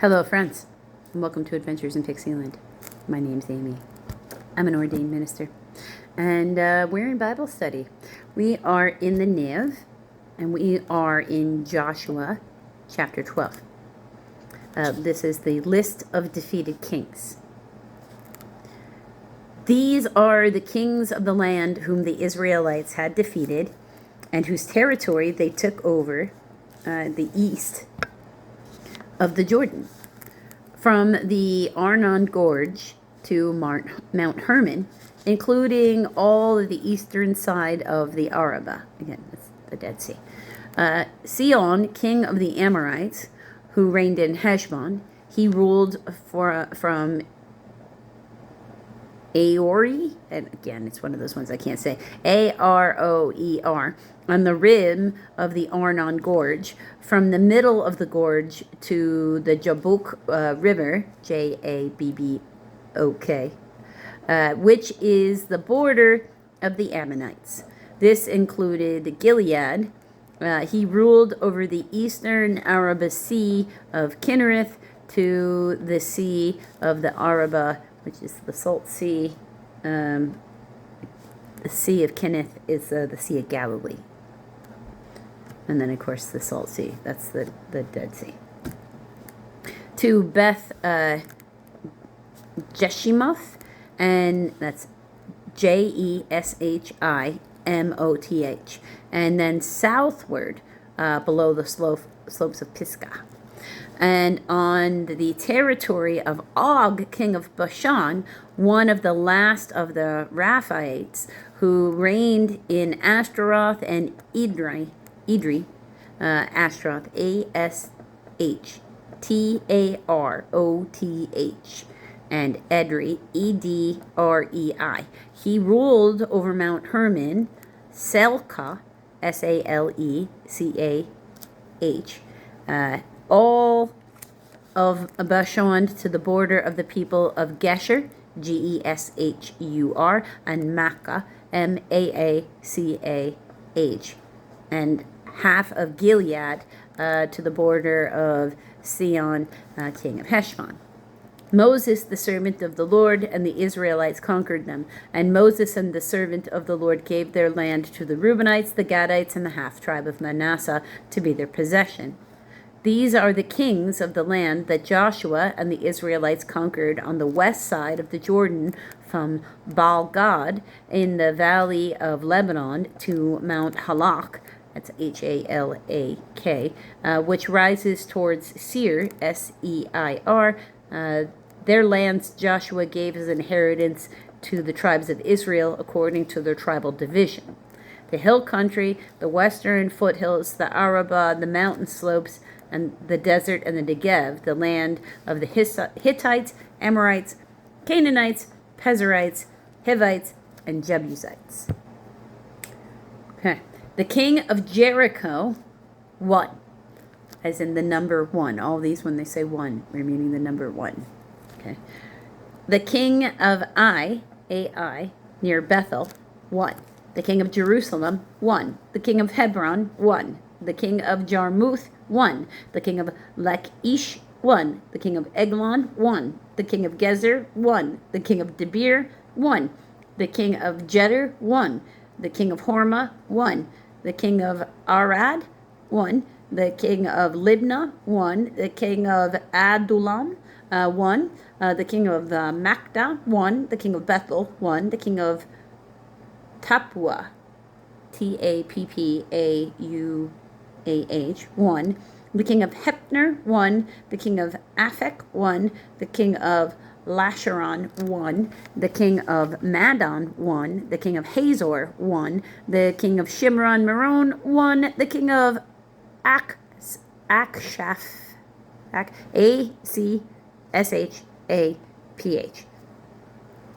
Hello, friends, and welcome to Adventures in Pixieland. My name's Amy. I'm an ordained minister, and we're in Bible study. We are in the NIV, and we are in Joshua chapter 12. This is the list of defeated kings. These are the kings of the land whom the Israelites had defeated, and whose territory they took over the east of the Jordan, from the Arnon Gorge to Mount Hermon, including all of the eastern side of the Arabah. Again, that's the Dead Sea. Sihon, king of the Amorites, who reigned in Heshbon, he ruled from Aori, and again, it's one of those ones I can't say, Aroer, on the rim of the Arnon Gorge, from the middle of the gorge to the Jabbok River, Jabbok, which is the border of the Ammonites. This included Gilead. He ruled over the eastern Arabah Sea of Kinnereth to the Sea of the Arabah, which is the Salt Sea. The Sea of Kinneth is the Sea of Galilee. And then, of course, the Salt Sea. That's the Dead Sea. To Beth Jeshimoth, and that's Jeshimoth. And then southward, below the slopes of Pisgah. And on the territory of Og, king of Bashan, one of the last of the Raphaites, who reigned in Ashtaroth and Edrei, Ashtaroth, Ashtaroth, and Edrei, Edrei. He ruled over Mount Hermon, Selcah, Salechah, all of Bashan to the border of the people of Geshur, Geshur, and Maacah, Maacah, and half of Gilead to the border of Sihon, king of Heshbon. Moses, the servant of the Lord, and the Israelites conquered them. And Moses and the servant of the Lord gave their land to the Reubenites, the Gadites, and the half-tribe of Manasseh to be their possession. These are the kings of the land that Joshua and the Israelites conquered on the west side of the Jordan, from Baal-Gad in the valley of Lebanon to Mount Halak, that's Halak, which rises towards Seir, Seir. Their lands Joshua gave as inheritance to the tribes of Israel according to their tribal division. The hill country, the western foothills, the Arabah, the mountain slopes, and the desert and the Negev, the land of the Hittites, Amorites, Canaanites, Pezerites, Hivites, and Jebusites. Okay. The king of Jericho, one, as in the number one. All these, when they say one, we're meaning the number one. Okay. The king of Ai, near Bethel, one. The king of Jerusalem, one. The king of Hebron, one. The king of Jarmuth, one. The king of Lachish, one. The king of Eglon, one. The king of Gezer, one. The king of Debir, one. The king of Jeter, one. The king of Hormah, one. The king of Arad, one. The king of Libnah, one. The king of Adullam, one. The king of Makdah, one. The king of Bethel, one. The king of Tappuah, Tappauah, one. The king of Hepner, one. The king of Aphek, one. The king of Lasharon, one. The king of Madon, one. The king of Hazor, one. The king of Shimron Meron, one. The king of Akshaph, Akshaph.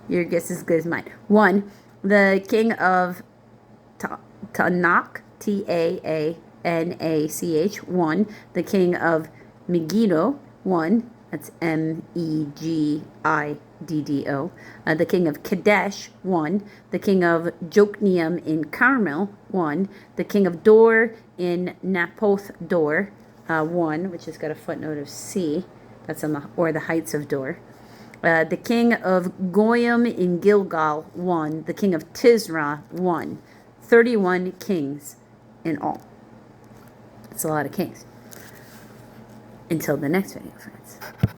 Your guess is as good as mine. One. The king of Tanakh, Taanach, one. The king of Megiddo, one. That's Megiddo. The king of Kadesh, one. The king of Jokneam in Carmel, one. The king of Dor in Naphoth Dor, 1, which has got a footnote of C. That's on the heights of Dor. The king of Goyim in Gilgal, 1. The king of Tisra, 1. 31 kings in all. It's a lot of kings. Until the next video, friends.